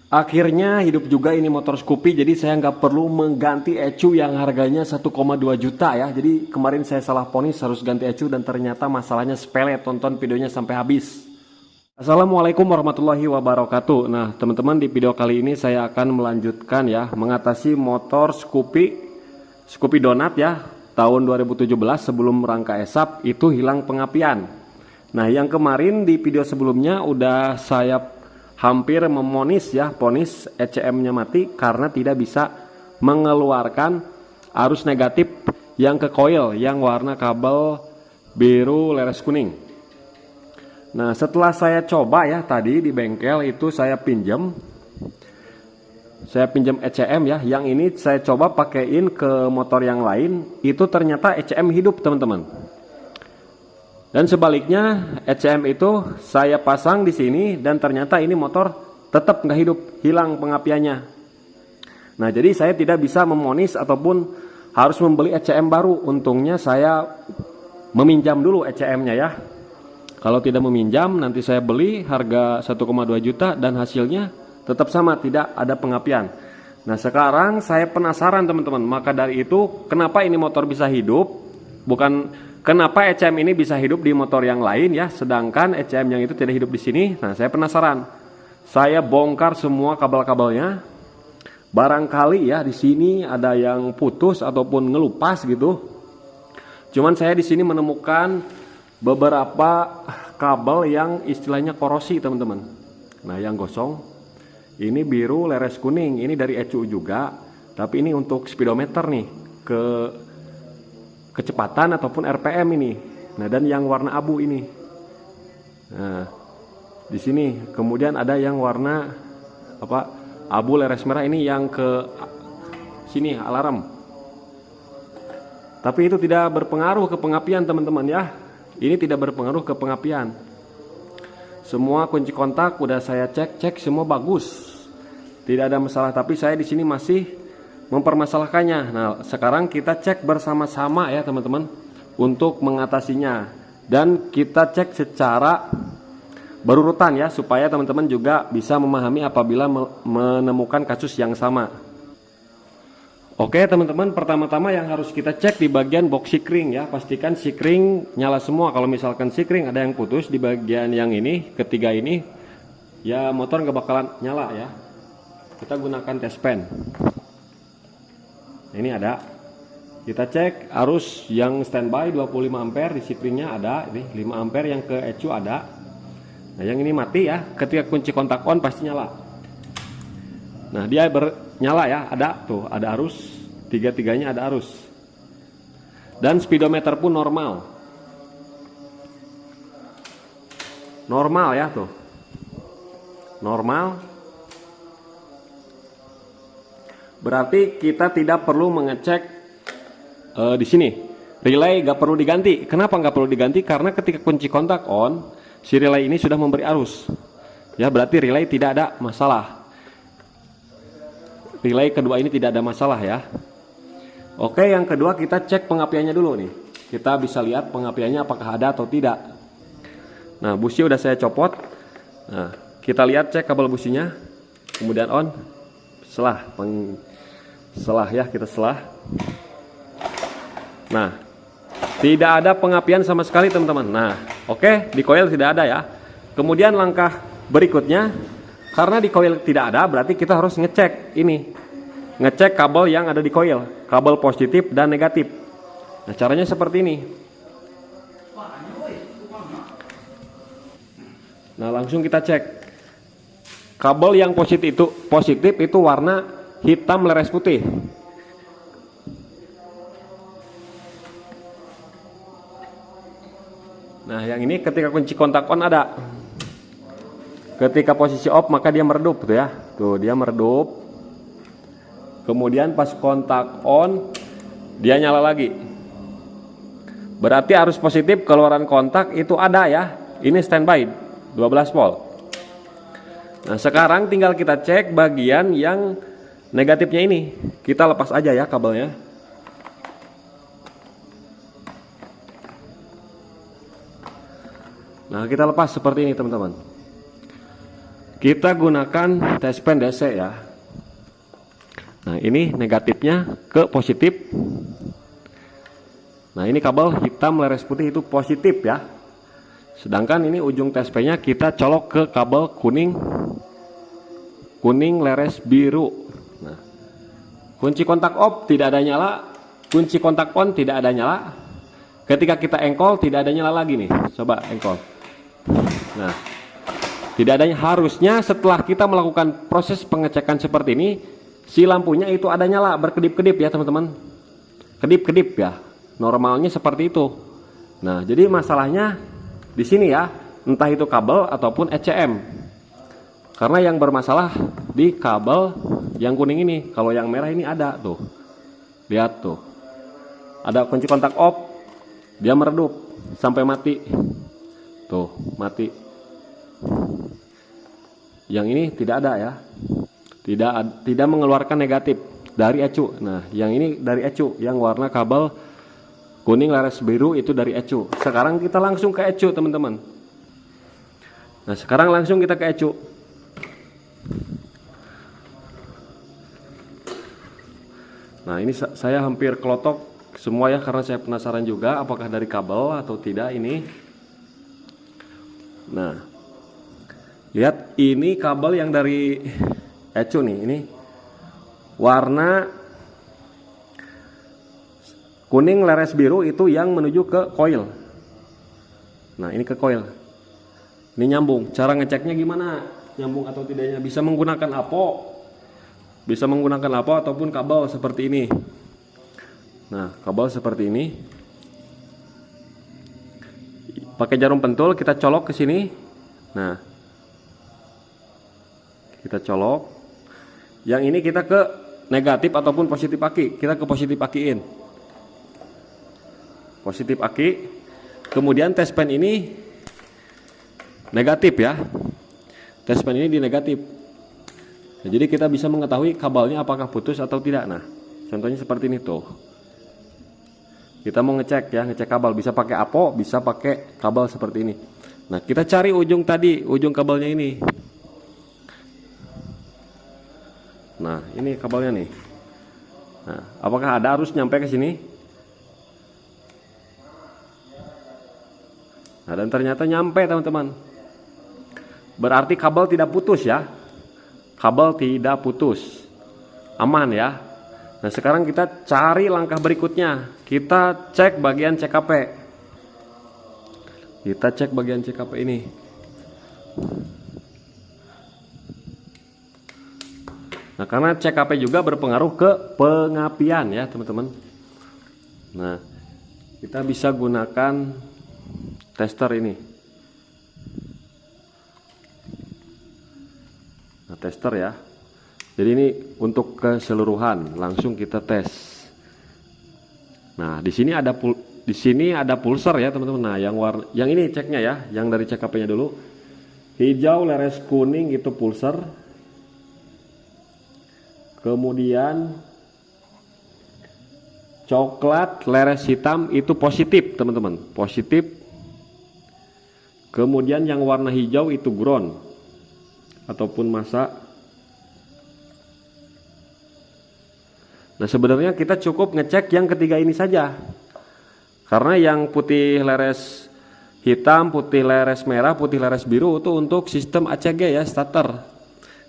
Akhirnya hidup juga ini motor Scoopy, jadi saya nggak perlu mengganti ecu yang harganya 1,2 juta ya. Jadi kemarin saya salah ponis harus ganti ecu dan ternyata masalahnya sepele. Tonton videonya sampai habis. Assalamualaikum warahmatullahi wabarakatuh. Nah teman-teman, di video kali ini saya akan melanjutkan ya mengatasi motor Scoopy Donat ya tahun 2017 sebelum rangka esap itu hilang pengapian. Nah yang kemarin di video sebelumnya udah saya hampir memonis ya, ponis ECM-nya mati karena tidak bisa mengeluarkan arus negatif yang ke koil yang warna kabel biru leres kuning. Nah setelah saya coba ya tadi di bengkel itu saya pinjam ECM ya, yang ini saya coba pakein ke motor yang lain, itu ternyata ECM hidup teman-teman. Dan sebaliknya ECM itu saya pasang di sini dan ternyata ini motor tetap nggak hidup, hilang pengapiannya. Nah jadi saya tidak bisa memonis ataupun harus membeli ECM baru. Untungnya saya meminjam dulu ECM-nya ya. Kalau tidak meminjam nanti saya beli harga 1,2 juta dan hasilnya tetap sama, tidak ada pengapian. Nah sekarang saya penasaran teman-teman, maka dari itu kenapa ini motor bisa hidup, kenapa ECM ini bisa hidup di motor yang lain ya, sedangkan ECM yang itu tidak hidup di sini. Nah saya penasaran, saya bongkar semua kabel-kabelnya, barangkali ya di sini ada yang putus ataupun ngelupas gitu. Cuman saya di sini menemukan beberapa kabel yang istilahnya korosi teman-teman. Nah yang gosong ini biru leres kuning, ini dari ECU juga, tapi ini untuk speedometer nih, kecepatan ataupun RPM ini. Nah dan yang warna abu ini. Nah di sini kemudian ada yang warna abu leres merah, ini yang ke sini alarm. Tapi itu tidak berpengaruh ke pengapian teman-teman ya. Ini tidak berpengaruh ke pengapian. Semua kunci kontak udah saya cek semua bagus, tidak ada masalah. Tapi saya di sini masih mempermasalahkannya. Nah sekarang kita cek bersama-sama ya teman-teman untuk mengatasinya, dan kita cek secara berurutan ya supaya teman-teman juga bisa memahami apabila menemukan kasus yang sama. Oke teman-teman, pertama-tama yang harus kita cek di bagian box sikring ya, pastikan sikring nyala semua. Kalau misalkan sikring ada yang putus di bagian yang ini, ketiga ini ya, motor nggak bakalan nyala ya. Kita gunakan test pen. Ini ada, kita cek arus yang standby 25 ampere di sikringnya ada, ini 5 ampere yang ke ECU ada. Nah yang ini mati ya, ketika kunci kontak on pasti nyala. Nah dia nyala ya, ada tuh, ada arus, tiga-tiganya ada arus. Dan speedometer pun normal. Normal ya tuh. Normal. Berarti kita tidak perlu mengecek di sini. Relay gak perlu diganti. Kenapa gak perlu diganti? Karena ketika kunci kontak on, si relay ini sudah memberi arus. Ya berarti relay tidak ada masalah. Relay kedua ini tidak ada masalah ya. Oke, yang kedua kita cek pengapiannya dulu nih. Kita bisa lihat pengapiannya apakah ada atau tidak. Nah busi udah saya copot. Nah kita lihat, cek kabel businya, kemudian on. Selah ya, kita selah. Nah tidak ada pengapian sama sekali teman-teman. Nah oke, di coil tidak ada ya. Kemudian langkah berikutnya, karena di coil tidak ada, berarti kita harus ngecek ini. Ngecek kabel yang ada di coil, kabel positif dan negatif. Nah caranya seperti ini. Nah langsung kita cek. Kabel yang positif itu warna hitam leres putih. Nah yang ini ketika kunci kontak on ada. Ketika posisi off maka dia meredup tuh ya. Tuh dia meredup. Kemudian pas kontak on dia nyala lagi. Berarti arus positif keluaran kontak itu ada ya. Ini standby 12 volt. Nah sekarang tinggal kita cek bagian yang negatifnya ini. Kita lepas aja ya kabelnya. Nah kita lepas seperti ini teman-teman. kita gunakan tespen DC ya. Nah, ini negatifnya ke positif. Nah, ini kabel hitam leres putih itu positif ya. Sedangkan ini ujung tespennya kita colok ke kabel kuning leres biru. Nah, kunci kontak off tidak ada nyala, kunci kontak on tidak ada nyala. Ketika kita engkol tidak ada nyala lagi nih. Coba engkol. Nah, tidak adanya, harusnya setelah kita melakukan proses pengecekan seperti ini, si lampunya itu ada nyala, berkedip-kedip ya teman-teman. Kedip-kedip ya. Normalnya seperti itu. Nah, jadi masalahnya di sini ya, entah itu kabel ataupun ECM. Karena yang bermasalah di kabel yang kuning ini. Kalau yang merah ini ada tuh. Lihat tuh. Ada kunci kontak off. Dia meredup sampai mati. Tuh, mati. Yang ini tidak ada ya. Tidak mengeluarkan negatif dari ECU. Nah, yang ini dari ECU, yang warna kabel kuning leres biru itu dari ECU. Sekarang kita langsung ke ECU, teman-teman. Nah, sekarang langsung kita ke ECU. Nah, ini saya hampir kelotok semua ya, karena saya penasaran juga apakah dari kabel atau tidak ini. Nah, lihat ini kabel yang dari ECU nih, ini warna kuning leres biru itu yang menuju ke koil. Nah, ini ke koil. Ini nyambung. Cara ngeceknya gimana? Nyambung atau tidaknya? Bisa menggunakan APO. Bisa menggunakan APO ataupun kabel seperti ini. Nah, kabel seperti ini. Pakai jarum pentul kita colok ke sini. Nah, kita colok. Yang ini kita ke negatif ataupun positif aki. Kita ke positif akiin. Positif aki. Kemudian tespen ini negatif ya. Tespen ini di negatif. Nah, jadi kita bisa mengetahui kabelnya apakah putus atau tidak. Nah, contohnya seperti ini tuh. Kita mau ngecek ya, ngecek kabel. Bisa pakai APO, bisa pakai kabel seperti ini. Nah, kita cari ujung tadi, ujung kabelnya ini. Nah, ini kabelnya nih. Nah, apakah ada arus nyampe ke sini? Nah, dan ternyata nyampe, teman-teman. Berarti kabel tidak putus ya. Kabel tidak putus. Aman ya. Nah, sekarang kita cari langkah berikutnya. Kita cek bagian CKP. Kita cek bagian CKP ini. Nah, karena CKP juga berpengaruh ke pengapian ya, teman-teman. Nah, kita bisa gunakan tester ini. Nah, tester ya. Jadi ini untuk keseluruhan, langsung kita tes. Nah, di sini ada pulser ya, teman-teman. Nah, yang ini ceknya ya, yang dari CKP-nya dulu. Hijau leres kuning itu pulser. Kemudian coklat leres hitam itu positif, teman-teman. Positif. Kemudian yang warna hijau itu ground ataupun masa. Nah, sebenarnya kita cukup ngecek yang ketiga ini saja. Karena yang putih leres hitam, putih leres merah, putih leres biru itu untuk sistem ACG ya, starter.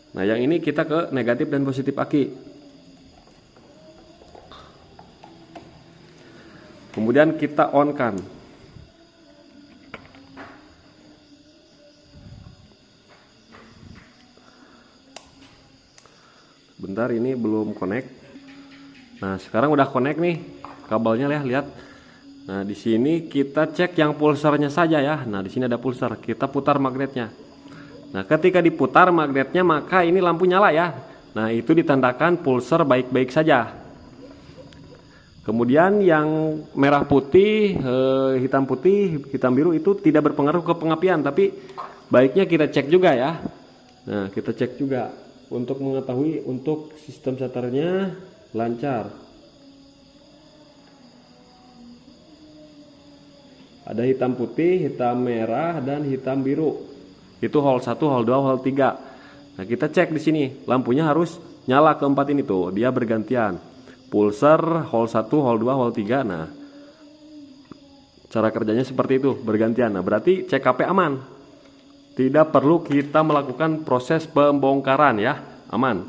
Nah, yang ini kita ke negatif dan positif aki. Kemudian kita on kan. Bentar, ini belum connect. Nah, sekarang udah connect nih kabelnya ya, lihat. Nah, di sini kita cek yang pulsernya saja ya. Nah, di sini ada pulser. Kita putar magnetnya. Nah, ketika diputar magnetnya maka ini lampu nyala ya. Nah, itu ditandakan pulser baik-baik saja. Kemudian yang merah putih, hitam putih, hitam biru itu tidak berpengaruh ke pengapian, tapi baiknya kita cek juga ya. Nah, kita cek juga untuk mengetahui untuk sistem starternya lancar. Ada hitam putih, hitam merah, dan hitam biru. Itu hole 1, hole 2, hole 3. Nah, kita cek di sini, lampunya harus nyala keempat ini tuh, dia bergantian. Pulser, hole 1, hole 2, hole 3. Nah, cara kerjanya seperti itu, bergantian. Nah, berarti CKP aman. Tidak perlu kita melakukan proses pembongkaran ya, aman.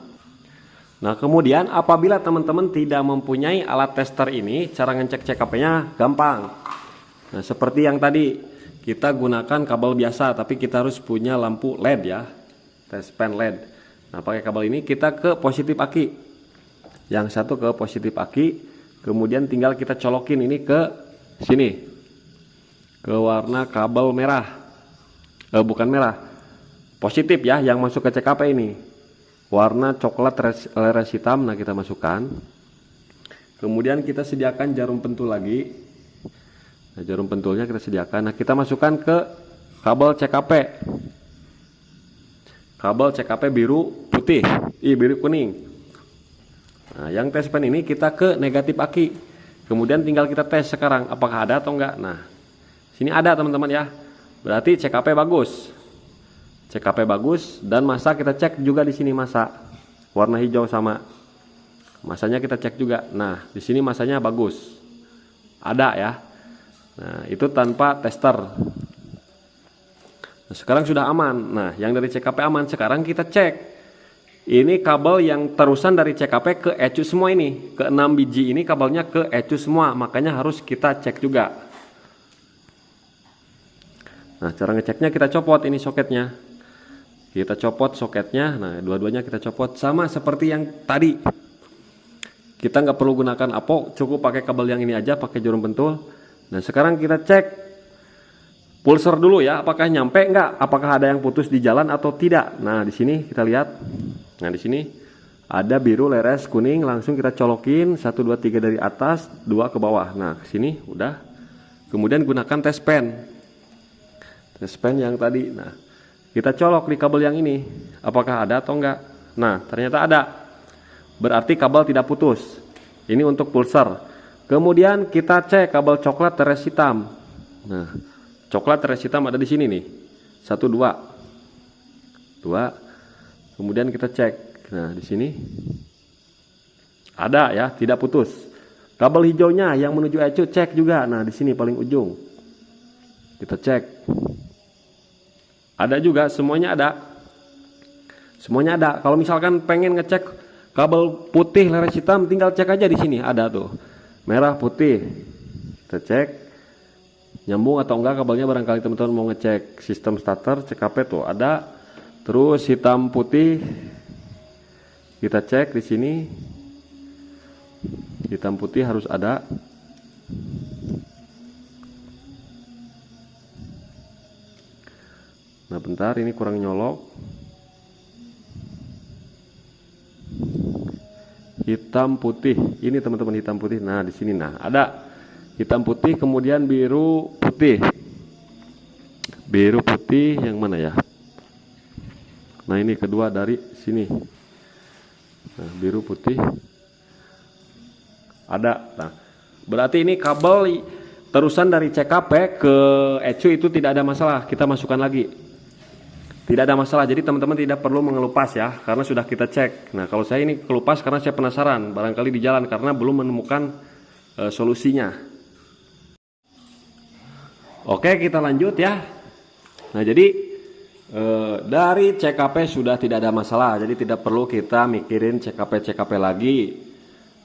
Nah, kemudian apabila teman-teman tidak mempunyai alat tester ini, cara ngecek CKP-nya gampang. Nah, seperti yang tadi, kita gunakan kabel biasa, tapi kita harus punya lampu LED ya. Test pen LED. Nah, pakai kabel ini kita ke positif aki. Yang satu ke positif aki, kemudian tinggal kita colokin ini ke sini. Ke warna kabel merah. Bukan merah. Positif ya, yang masuk ke CKP ini. Warna coklat leres hitam, nah kita masukkan. Kemudian kita sediakan jarum pentul lagi. Nah, jarum pentulnya kita sediakan. Nah, kita masukkan ke kabel CKP. Kabel CKP biru putih, biru kuning. Nah, yang tes pen ini kita ke negatif aki. Kemudian tinggal kita tes sekarang apakah ada atau enggak. Nah, sini ada teman-teman ya. Berarti CKP bagus. CKP bagus dan masa kita cek juga di sini masa. Warna hijau sama. Masanya kita cek juga. Nah, di sini masanya bagus. Ada ya. Nah, itu tanpa tester. Nah, sekarang sudah aman. Nah, yang dari CKP aman. Sekarang kita cek. Ini kabel yang terusan dari CKP ke ECU semua ini. Ke 6 biji ini kabelnya ke ECU semua. Makanya harus kita cek juga. Nah, cara ngeceknya kita copot ini soketnya. Kita copot soketnya. Nah, dua-duanya kita copot. Sama seperti yang tadi. Kita nggak perlu gunakan apo. Cukup pakai kabel yang ini aja. Pakai jarum pentul. Nah, sekarang kita cek. Pulser dulu ya, apakah nyampe enggak? Apakah ada yang putus di jalan atau tidak? Nah, di sini kita lihat. Nah, di sini ada biru, leres, kuning, langsung kita colokin 1 2 3 dari atas, 2 ke bawah. Nah, ke sini udah. Kemudian gunakan tes pen. Tes pen yang tadi. Nah, kita colok di kabel yang ini. Apakah ada atau enggak? Nah, ternyata ada. Berarti kabel tidak putus. Ini untuk pulser. Kemudian kita cek kabel coklat teres hitam. Nah, coklat teres hitam ada di sini nih. 1 2. 2. Kemudian kita cek. Nah, di sini ada ya, tidak putus. Kabel hijaunya yang menuju ECU cek juga. Nah, di sini paling ujung. Kita cek. Ada juga, semuanya ada. Semuanya ada. Kalau misalkan pengen ngecek kabel putih leres hitam, tinggal cek aja di sini, ada tuh. Merah, putih. Kita cek. Nyambung atau enggak kabelnya, barangkali teman-teman mau ngecek sistem starter, CKP tuh ada. Terus hitam putih kita cek di sini. Hitam putih harus ada. Nah, bentar, ini kurang nyolok. Hitam putih. Ini teman-teman hitam putih. Nah, di sini nah ada hitam putih, kemudian biru putih. Biru putih yang mana ya? Nah, ini kedua dari sini. Nah, biru putih ada. Nah, berarti ini kabel terusan dari CKP ke ECU itu tidak ada masalah. Kita masukkan lagi. Tidak ada masalah. Jadi teman-teman tidak perlu mengelupas ya, karena sudah kita cek. Nah, kalau saya ini kelupas karena saya penasaran, barangkali di jalan karena belum menemukan solusinya. Oke, kita lanjut ya. Nah, jadi dari CKP sudah tidak ada masalah, jadi tidak perlu kita mikirin CKP lagi.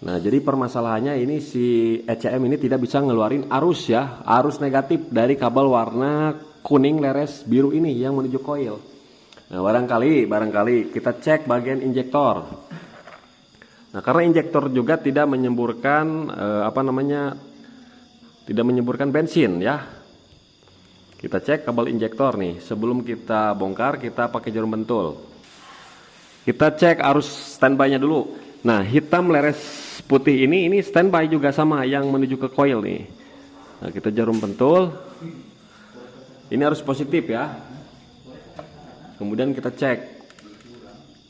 Nah, jadi permasalahannya ini si ECM ini tidak bisa ngeluarin arus ya, arus negatif dari kabel warna kuning leres biru ini yang menuju coil. Nah, barangkali kita cek bagian injektor. Nah, karena injektor juga tidak menyemburkan tidak menyemburkan bensin ya. Kita cek kabel injektor nih. Sebelum kita bongkar, kita pakai jarum pentul. Kita cek arus standby-nya dulu. Nah, hitam leres putih ini standby juga sama yang menuju ke coil nih. Nah, kita jarum pentul. Ini harus positif ya. Kemudian kita cek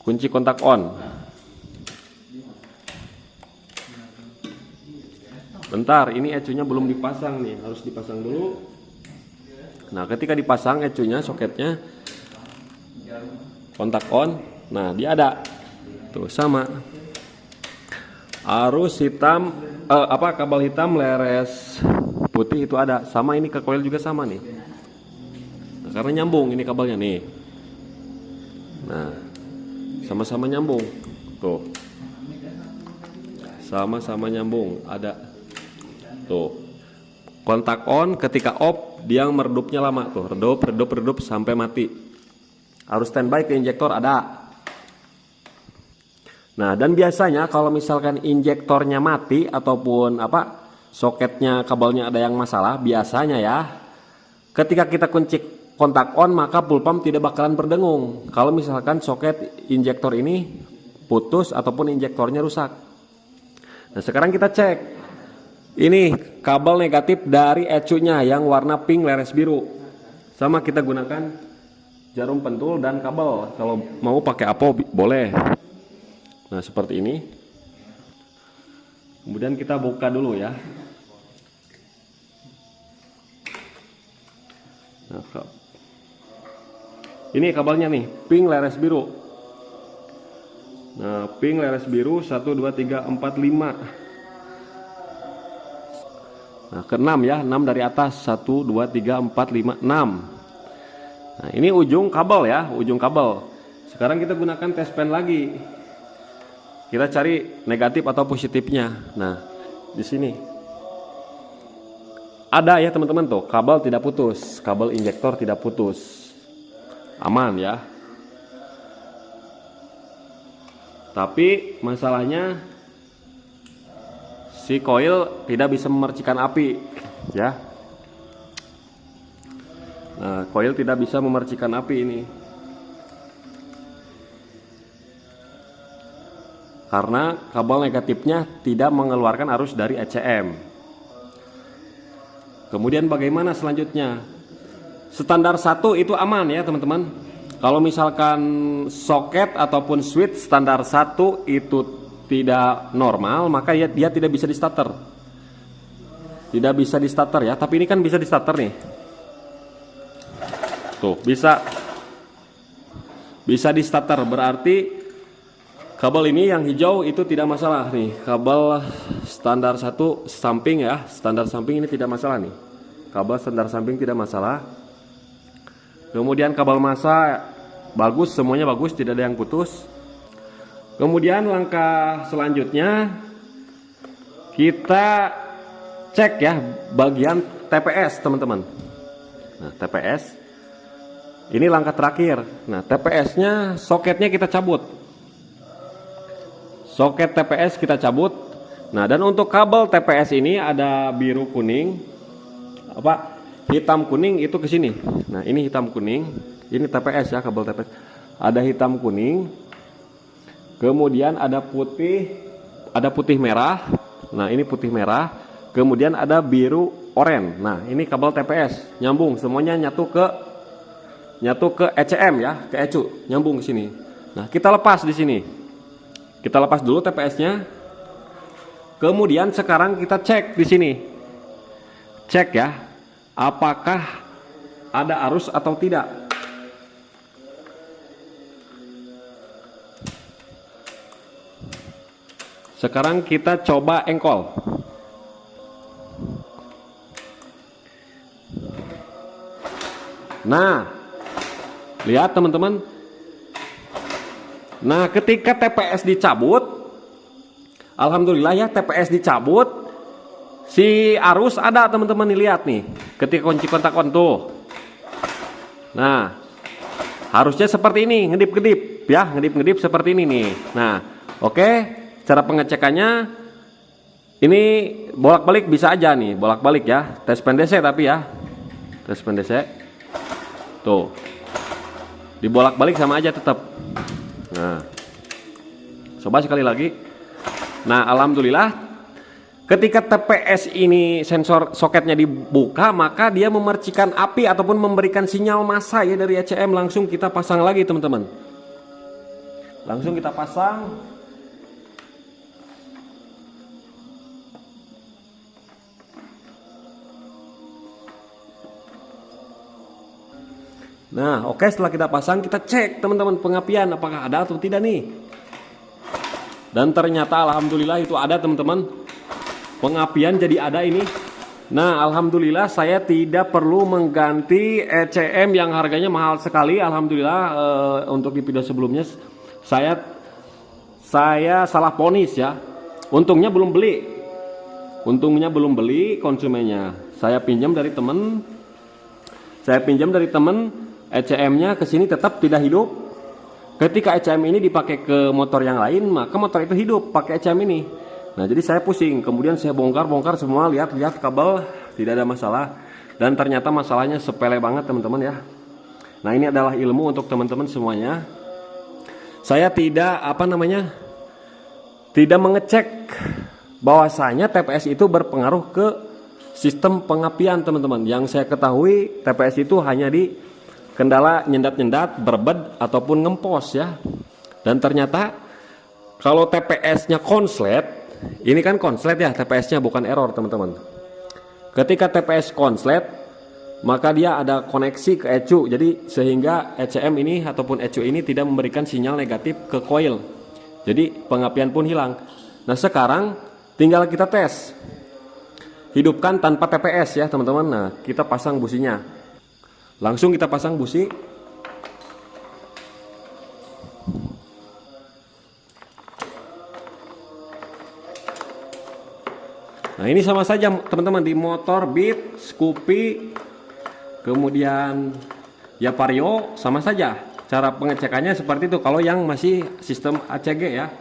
kunci kontak on. Bentar, ini ECU-nya belum dipasang nih, harus dipasang dulu. Nah, ketika dipasang ECU-nya, soketnya, kontak on. Nah, dia ada. Tuh sama. Arus hitam kabel hitam leres putih itu ada. Sama ini ke coil juga sama nih. Nah, karena nyambung ini kabelnya nih. Nah, sama-sama nyambung. Tuh. Sama-sama nyambung, ada. Tuh. Kontak on, ketika off dia meredupnya lama tuh. Redup sampai mati. Harus standby ke injektor ada. Nah, dan biasanya kalau misalkan injektornya mati ataupun soketnya kabelnya ada yang masalah, biasanya ya ketika kita kunci kontak on maka pulpam tidak bakalan berdengung kalau misalkan soket injektor ini putus ataupun injektornya rusak. Nah, sekarang kita cek. Ini kabel negatif dari ECU-nya yang warna pink leres biru. Sama kita gunakan jarum pentul dan kabel. Kalau mau pakai APO boleh. Nah, seperti ini. Kemudian kita buka dulu ya. Nah, ini kabelnya nih, pink leres biru. Nah, pink leres biru 1 2 3 4 5. Nah, ke-6 ya, 6 dari atas. 1 2 3 4 5 6. Nah, ini ujung kabel ya, ujung kabel. Sekarang kita gunakan test pen lagi. Kita cari negatif atau positifnya. Nah, di sini ada ya teman-teman tuh, kabel tidak putus, kabel injektor tidak putus, aman ya. Tapi masalahnya si coil tidak bisa memercikan api ya. Nah, coil tidak bisa memercikan api ini. Karena kabel negatifnya tidak mengeluarkan arus dari ECM. Kemudian bagaimana selanjutnya? Standar 1 itu aman ya teman-teman. Kalau misalkan soket ataupun switch standar 1 itu tidak normal, maka dia tidak bisa di starter. Tidak bisa di starter ya, tapi ini kan bisa di starter nih. Tuh, bisa di starter, berarti kabel ini yang hijau itu tidak masalah nih. Kabel standar 1 samping ya, standar samping ini tidak masalah nih. Kabel standar samping tidak masalah. Kemudian kabel massa bagus, semuanya bagus, tidak ada yang putus. Kemudian langkah selanjutnya kita cek ya bagian TPS teman-teman. Nah, TPS ini langkah terakhir. Nah, TPS-nya soketnya kita cabut. Soket TPS kita cabut. Nah, dan untuk kabel TPS ini ada biru kuning, hitam kuning itu ke sini. Nah, ini hitam kuning, ini TPS ya, kabel TPS. Ada hitam kuning, kemudian ada putih merah. Nah, ini putih merah, kemudian ada biru oranye. Nah, ini kabel TPS nyambung, semuanya nyatu ke ECM ya, ke ECU, nyambung ke sini. Nah, kita lepas di sini. Kita lepas dulu TPS-nya. Kemudian sekarang kita cek di sini. Cek ya, apakah ada arus atau tidak. Sekarang kita coba engkol. Nah, lihat teman-teman. Nah, ketika TPS dicabut, alhamdulillah ya, TPS dicabut, si arus ada teman-teman, nih lihat nih, ketika kunci kontak on tuh. Nah, harusnya seperti ini, ngedip-ngedip ya, ngedip-ngedip seperti ini nih. Nah, oke, cara pengecekannya ini bolak-balik bisa aja nih, bolak-balik ya, tes pen DC tapi ya, tes pen DC tuh, dibolak-balik sama aja tetap. Nah, coba sekali lagi. Nah, alhamdulillah ketika TPS ini sensor soketnya dibuka, maka dia memercikan api ataupun memberikan sinyal massa ya dari ECM. Langsung kita pasang lagi teman-teman. Langsung kita pasang. Nah, oke, setelah kita pasang, kita cek teman-teman pengapian apakah ada atau tidak nih. Dan ternyata alhamdulillah itu ada teman-teman. Pengapian jadi ada ini. Nah, alhamdulillah saya tidak perlu mengganti ECM yang harganya mahal sekali. Alhamdulillah untuk di video sebelumnya saya salah ponis ya. Untungnya belum beli konsumennya. Saya pinjam dari teman. ECM-nya ke sini tetap tidak hidup. Ketika ECM ini dipakai ke motor yang lain, maka motor itu hidup pakai ECM ini. Nah, jadi saya pusing. Kemudian saya bongkar semua, lihat kabel, tidak ada masalah. Dan ternyata masalahnya sepele banget teman-teman ya. Nah, ini adalah ilmu untuk teman-teman semuanya. Saya tidak mengecek bahwasanya TPS itu berpengaruh ke sistem pengapian teman-teman. Yang saya ketahui TPS itu hanya di kendala nyendat-nyendat, berbed ataupun ngempos ya. Dan ternyata kalau TPS-nya konslet, ini kan konslet ya, TPS-nya bukan error teman-teman. Ketika TPS konslet, maka dia ada koneksi ke ECU. Jadi sehingga ECM ini ataupun ECU ini tidak memberikan sinyal negatif ke coil. Jadi pengapian pun hilang. Nah, sekarang tinggal kita tes. Hidupkan tanpa TPS ya teman-teman. Nah, kita pasang businya. Langsung kita pasang busi. Nah, ini sama saja teman-teman di motor Beat, Scoopy, kemudian ya Vario sama saja. Cara pengecekannya seperti itu kalau yang masih sistem ACG ya.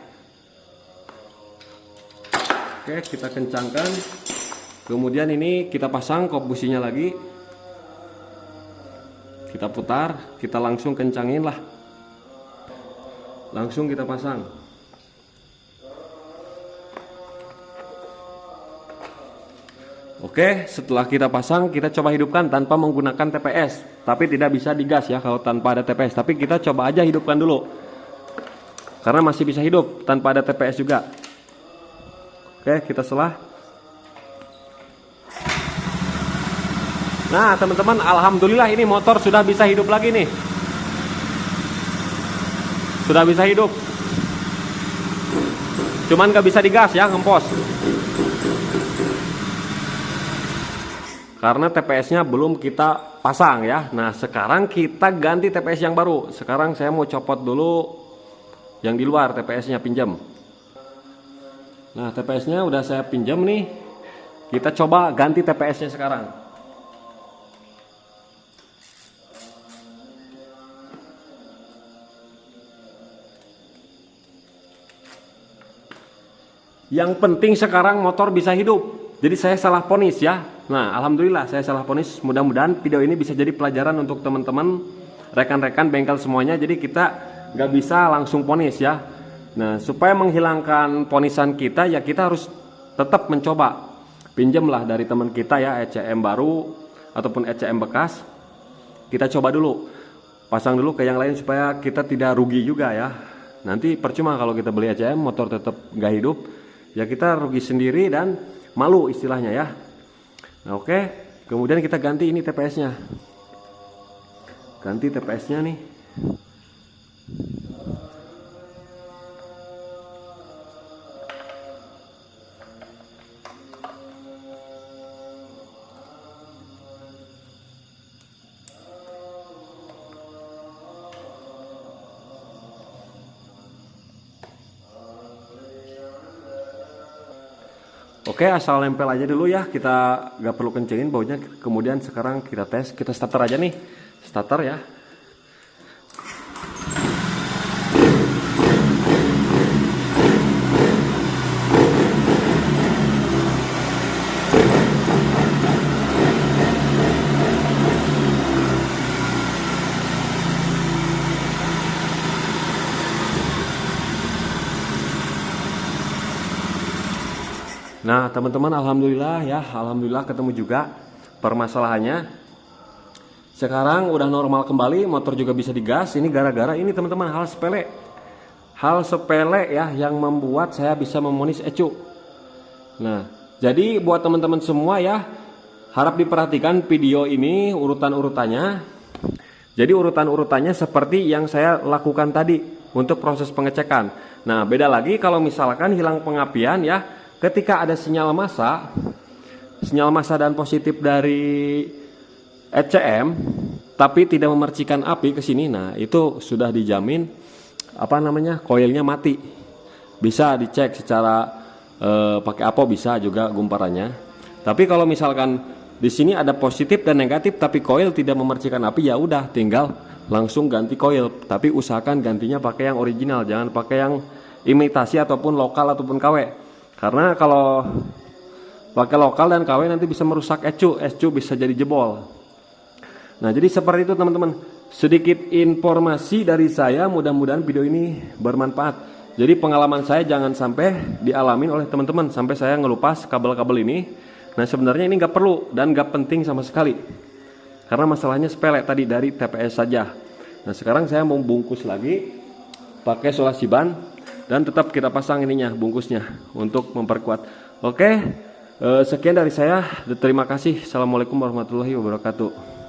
Oke, kita kencangkan. Kemudian ini kita pasang kop businya lagi. Kita putar, kita langsung kencangin lah. Langsung kita pasang. Oke, setelah kita pasang, kita coba hidupkan tanpa menggunakan TPS. Tapi tidak bisa digas ya kalau tanpa ada TPS. Tapi kita coba aja hidupkan dulu. Karena masih bisa hidup tanpa ada TPS juga. Oke, kita selah. Nah, teman-teman, alhamdulillah ini motor sudah bisa hidup lagi nih. Sudah bisa hidup. Cuman gak bisa digas ya, ngempos. Karena TPS-nya belum kita pasang ya. Nah, sekarang kita ganti TPS yang baru. Sekarang saya mau copot dulu yang di luar TPS-nya, pinjam. Nah, TPS-nya udah saya pinjam nih. Kita coba ganti TPS-nya sekarang. Yang penting sekarang motor bisa hidup. Jadi saya salah ponis ya. Nah, alhamdulillah saya salah ponis. Mudah-mudahan video ini bisa jadi pelajaran untuk teman-teman, rekan-rekan bengkel semuanya. Jadi kita nggak bisa langsung ponis ya. Nah, supaya menghilangkan ponisan kita ya kita harus tetap mencoba. Pinjamlah dari teman kita ya, ECM baru ataupun ECM bekas. Kita coba dulu. Pasang dulu ke yang lain supaya kita tidak rugi juga ya. Nanti percuma kalau kita beli ECM motor tetap nggak hidup. Ya kita rugi sendiri dan malu istilahnya ya. Nah, oke, kemudian kita ganti ini TPS-nya. Ganti TPS-nya nih. Oke, asal nempel aja dulu ya, kita gak perlu kencengin baunya. Kemudian sekarang kita tes, kita starter aja nih, starter ya. Nah teman-teman, alhamdulillah ya, alhamdulillah ketemu juga permasalahannya. Sekarang udah normal kembali, motor juga bisa digas. Ini gara-gara ini teman-teman, hal sepele ya yang membuat saya bisa memonis ECU. Nah, jadi buat teman-teman semua ya, harap diperhatikan video ini urutan-urutannya. Jadi urutan-urutannya seperti yang saya lakukan tadi untuk proses pengecekan. Nah, beda lagi kalau misalkan hilang pengapian ya, ketika ada sinyal massa dan positif dari ECM, tapi tidak memercikan api ke sini, nah itu sudah dijamin koilnya mati. Bisa dicek secara pakai APO, bisa juga gumparannya. Tapi kalau misalkan di sini ada positif dan negatif tapi koil tidak memercikan api, ya udah tinggal langsung ganti koil. Tapi usahakan gantinya pakai yang original, jangan pakai yang imitasi ataupun lokal ataupun KW. Karena kalau pakai lokal dan KW nanti bisa merusak ECU bisa jadi jebol. Nah, jadi seperti itu teman-teman. Sedikit informasi dari saya, mudah-mudahan video ini bermanfaat. Jadi pengalaman saya jangan sampai dialamin oleh teman-teman sampai saya ngelupas kabel-kabel ini. Nah, sebenarnya ini nggak perlu dan nggak penting sama sekali, karena masalahnya sepele tadi dari TPS saja. Nah, sekarang saya mau bungkus lagi pakai solasi ban dan tetap kita pasang ininya, bungkusnya untuk memperkuat. Oke, sekian dari saya. Terima kasih. Assalamualaikum warahmatullahi wabarakatuh.